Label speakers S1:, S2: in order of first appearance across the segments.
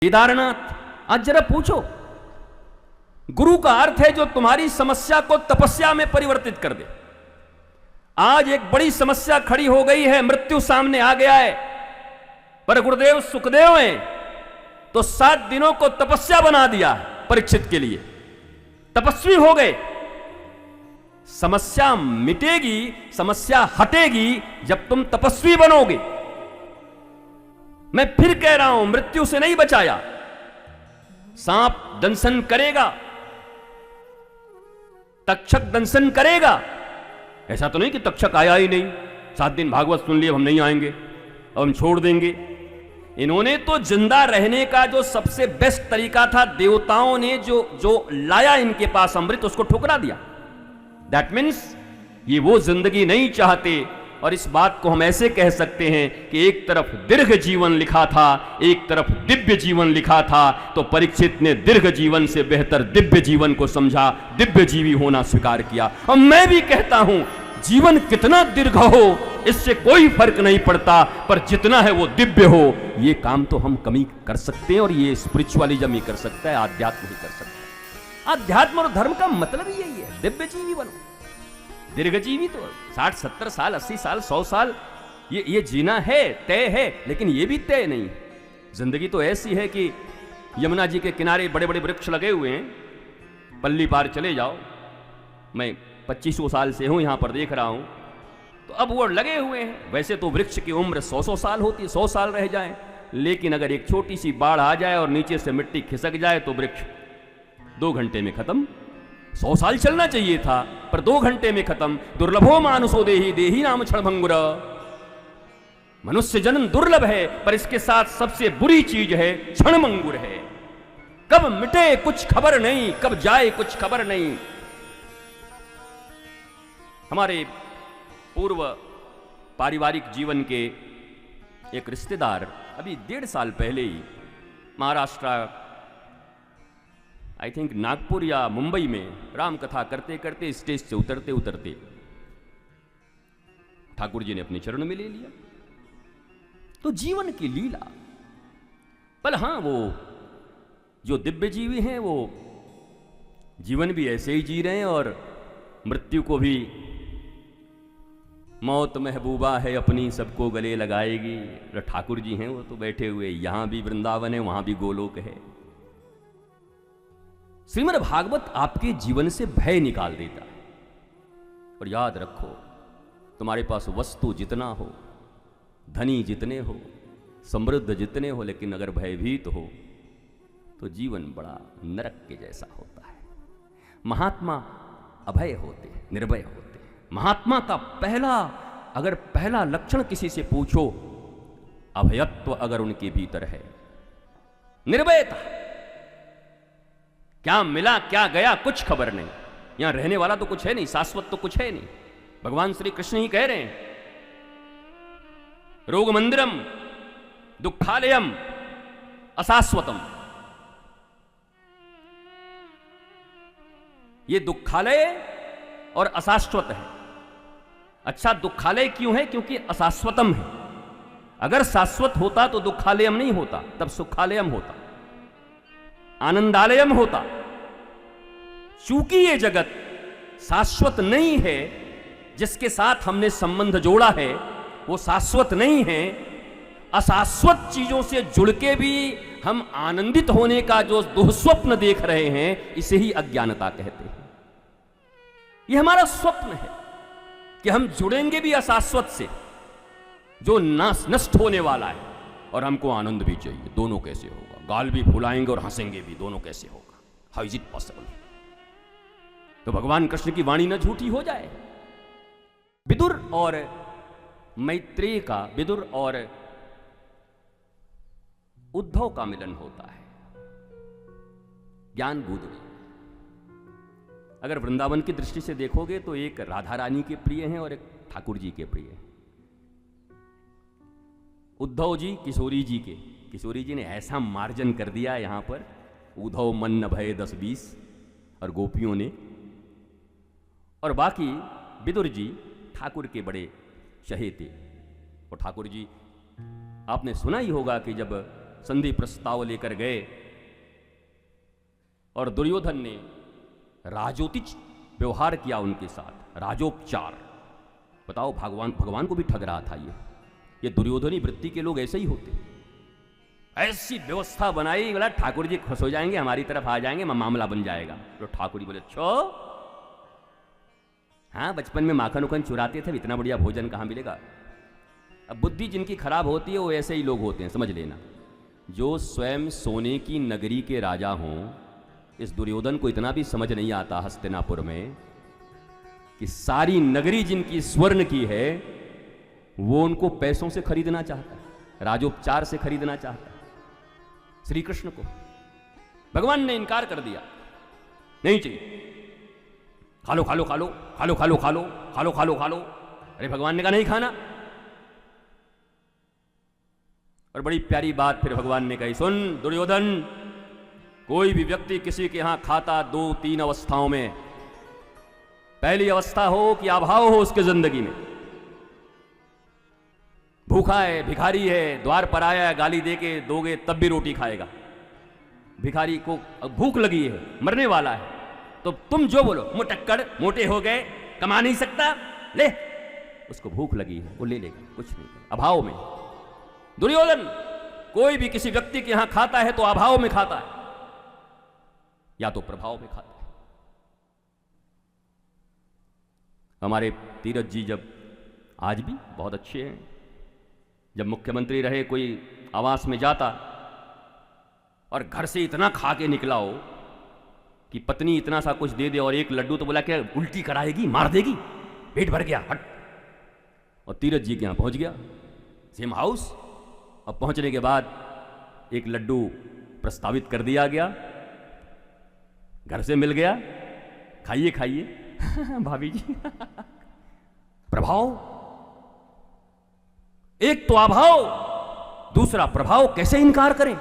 S1: केदारनाथ, आज जरा पूछो, गुरु का अर्थ है जो तुम्हारी समस्या को तपस्या में परिवर्तित कर दे। आज एक बड़ी समस्या खड़ी हो गई है, मृत्यु सामने आ गया है, पर गुरुदेव सुखदेव हैं तो 7 दिनों को तपस्या बना दिया परीक्षित के लिए, तपस्वी हो गए। समस्या मिटेगी, समस्या हटेगी जब तुम तपस्वी बनोगे। मैं फिर कह रहा हूं, मृत्यु से नहीं बचाया, सांप दंशन करेगा, तक्षक दंशन करेगा। ऐसा तो नहीं कि तक्षक आया ही नहीं, 7 दिन भागवत सुन लिए, हम नहीं आएंगे, अब हम छोड़ देंगे। इन्होंने तो जिंदा रहने का जो सबसे बेस्ट तरीका था, देवताओं ने जो लाया इनके पास अमृत, उसको ठुकरा दिया। दैट मीन्स ये वो जिंदगी नहीं चाहते। और इस बात को हम ऐसे कह सकते हैं कि एक तरफ दीर्घ जीवन लिखा था, एक तरफ दिव्य जीवन लिखा था, तो परीक्षित ने दीर्घ जीवन से बेहतर दिव्य जीवन को समझा, दिव्य जीवी होना स्वीकार किया। और मैं भी कहता हूं, जीवन कितना दीर्घ हो इससे कोई फर्क नहीं पड़ता, पर जितना है वो दिव्य हो, ये काम तो हम कमी कर सकते हैं। और ये स्पिरिचुअलिज्म ही कर सकता है, आध्यात्म ही कर सकता है। अध्यात्म और धर्म का मतलब ही यही है, दिव्य जीवी बनो। दीर्घजीवी तो 60, 70 साल, 80 साल, 100 साल ये जीना है, तय है, लेकिन ये भी तय नहीं। जिंदगी तो ऐसी है कि यमुना जी के किनारे बड़े बड़े वृक्ष लगे हुए हैं, पल्ली पार चले जाओ, मैं 2500 साल से हूं यहां पर देख रहा हूं, तो अब वो लगे हुए हैं। वैसे तो वृक्ष की उम्र 100 साल होती है, 100 साल रह जाए, लेकिन अगर एक छोटी सी बाढ़ आ जाए और नीचे से मिट्टी खिसक जाए तो वृक्ष 2 घंटे में खत्म। 100 साल चलना चाहिए था, पर 2 घंटे में खत्म। दुर्लभो मानुषो देही, देही नाम क्षणभंगुर। मनुष्य जन्म दुर्लभ है, पर इसके साथ सबसे बुरी चीज है क्षणभंगुर है। कब मिटे कुछ खबर नहीं, कब जाए कुछ खबर नहीं। हमारे पूर्व पारिवारिक जीवन के एक रिश्तेदार अभी 1.5 साल पहले ही महाराष्ट्र, आई थिंक नागपुर या मुंबई में राम कथा करते करते स्टेज से उतरते उतरते ठाकुर जी ने अपने चरण में ले लिया। तो जीवन की लीला। पर हां, वो जो दिव्य जीवी हैं वो जीवन भी ऐसे ही जी रहे हैं, और मृत्यु को भी मौत महबूबा है अपनी सबको गले लगाएगी। ठाकुर जी हैं वो तो बैठे हुए, यहां भी वृंदावन है, वहां भी गोलोक है। श्रीमद् भागवत आपके जीवन से भय निकाल देता है। और याद रखो, तुम्हारे पास वस्तु जितना हो, धनी जितने हो, समृद्ध जितने हो, लेकिन अगर भयभीत हो तो जीवन बड़ा नरक के जैसा होता है। महात्मा अभय होते, निर्भय होते। महात्मा का पहला लक्षण किसी से पूछो, अभयत्व अगर उनके भीतर है, निर्भयता। क्या मिला क्या गया कुछ खबर नहीं। यहां रहने वाला तो कुछ है नहीं, शाश्वत तो कुछ है नहीं। भगवान श्री कृष्ण ही कह रहे हैं, रोग मंदिरम दुखालयम अशाश्वतम। ये दुखालय और अशाश्वत है। अच्छा, दुखालय क्यों है? क्योंकि अशाश्वतम है। अगर शाश्वत होता तो दुखालयम नहीं होता, तब सुखालयम होता, आनंदालयम होता। चूंकि ये जगत शाश्वत नहीं है, जिसके साथ हमने संबंध जोड़ा है वो शाश्वत नहीं है। अशाश्वत चीजों से जुड़ के भी हम आनंदित होने का जो दुःस्वप्न देख रहे हैं, इसे ही अज्ञानता कहते हैं। ये हमारा स्वप्न है कि हम जुड़ेंगे भी अशाश्वत से, जो नष्ट होने वाला है, और हमको आनंद भी चाहिए। दोनों कैसे होगा? गाल भी फुलाएंगे और हंसेंगे भी, दोनों कैसे होगा? How is it possible? तो भगवान कृष्ण की वाणी न झूठी हो जाए। विदुर और मैत्रेय का, विदुर और उद्धव का मिलन होता है, ज्ञान गुदरी। अगर वृंदावन की दृष्टि से देखोगे तो एक राधा रानी के प्रिय हैं और एक ठाकुर जी के प्रिय हैं। उद्धव जी किशोरी जी के, किशोरी जी ने ऐसा मार्जन कर दिया यहां पर, उद्धव मन न भय 10-20, और गोपियों ने, और बाकी विदुर जी ठाकुर के बड़े चहेते। और ठाकुर जी, आपने सुना ही होगा कि जब संधि प्रस्ताव लेकर गए और दुर्योधन ने राजोचित व्यवहार किया उनके साथ, राजोपचार। बताओ, भगवान को भी ठग रहा था ये दुर्योधनी वृत्ति के लोग ऐसे ही होते। ऐसी व्यवस्था बनाई, बोला ठाकुर जी खुश हो जाएंगे, हमारी तरफ आ जाएंगे, मामला बन जाएगा। तो ठाकुर जी बोले छो, हाँ बचपन में माखन उखन चुराते थे, इतना बढ़िया भोजन कहाँ मिलेगा। अब बुद्धि जिनकी खराब होती है वो ऐसे ही लोग होते हैं, समझ लेना। जो स्वयं सोने की नगरी के राजा हों, इस दुर्योधन को इतना भी समझ नहीं आता हस्तिनापुर में कि सारी नगरी जिनकी स्वर्ण की है वो उनको पैसों से खरीदना चाहता है, राजोपचार से खरीदना चाहता है। श्री कृष्ण को भगवान ने इनकार कर दिया, नहीं चाहिए, खा लो खा लो खा लो खा लो खा लो खा लो खा लो खा लो खा लो। अरे भगवान ने कहा नहीं खाना। और बड़ी प्यारी बात फिर भगवान ने कही, सुन दुर्योधन, कोई भी व्यक्ति किसी के यहां खाता 2-3 अवस्थाओं में। पहली अवस्था हो कि अभाव हो उसके जिंदगी में, भूखा है, भिखारी है, द्वार पर आया है, गाली दे के दोगे तब भी रोटी खाएगा। भिखारी को भूख लगी है, मरने वाला है, तो तुम जो बोलो, मुटक्कड़, मोटे हो गए, कमा नहीं सकता, ले, उसको भूख लगी है, वो ले लेगा, कुछ नहीं करेगा, अभाव में। दुर्योधन कोई भी किसी व्यक्ति के यहां खाता है तो अभाव में खाता है या तो प्रभाव में खाता है। हमारे तीरथ जी जब आज भी बहुत अच्छे हैं, जब मुख्यमंत्री रहे कोई आवास में जाता और घर से इतना खा के निकला हो कि पत्नी इतना सा कुछ दे दे और एक लड्डू तो बोला क्या उल्टी कराएगी, मार देगी, पेट भर गया, हट। और तीरथ जी के यहां पहुंच गया सेम हाउस। अब पहुंचने के बाद एक लड्डू प्रस्तावित कर दिया गया, घर से मिल गया, खाइए खाइए भाभी जी। प्रभाव, एक तो अभाव, दूसरा प्रभाव। कैसे इनकार करें,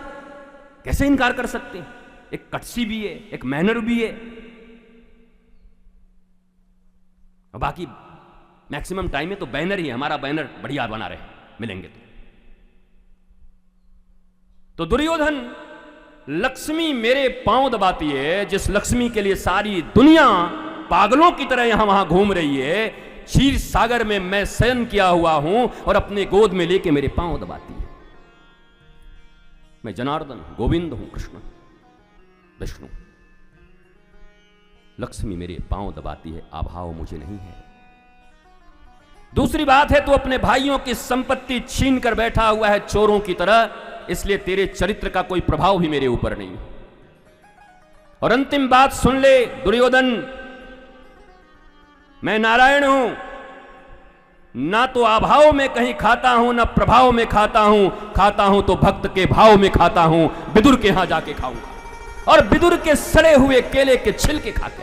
S1: कैसे इनकार कर सकते हैं? एक कटसी भी है, एक मैनर भी है, और बाकी मैक्सिमम टाइम में तो बैनर ही है, हमारा बैनर बढ़िया बना रहे, मिलेंगे तो दुर्योधन, लक्ष्मी मेरे पांव दबाती है, जिस लक्ष्मी के लिए सारी दुनिया पागलों की तरह यहां वहां घूम रही है, क्षीर सागर में मैं शयन किया हुआ हूं और अपने गोद में लेके मेरे पांव दबाती है। मैं जनार्दन, गोविंद हूं, कृष्ण, विष्णु। लक्ष्मी मेरे पांव दबाती है, अभाव मुझे नहीं है। दूसरी बात है, तू अपने भाइयों की संपत्ति छीन कर बैठा हुआ है चोरों की तरह, इसलिए तेरे चरित्र का कोई प्रभाव भी मेरे ऊपर नहीं। और अंतिम बात सुन ले दुर्योधन, मैं नारायण हूं, ना तो अभाव में कहीं खाता हूं, ना प्रभाव में खाता हूं। खाता हूं तो भक्त के भाव में खाता हूं, विदुर के यहां जाके खाऊंगा और विदुर के सड़े हुए केले के छिलके खा के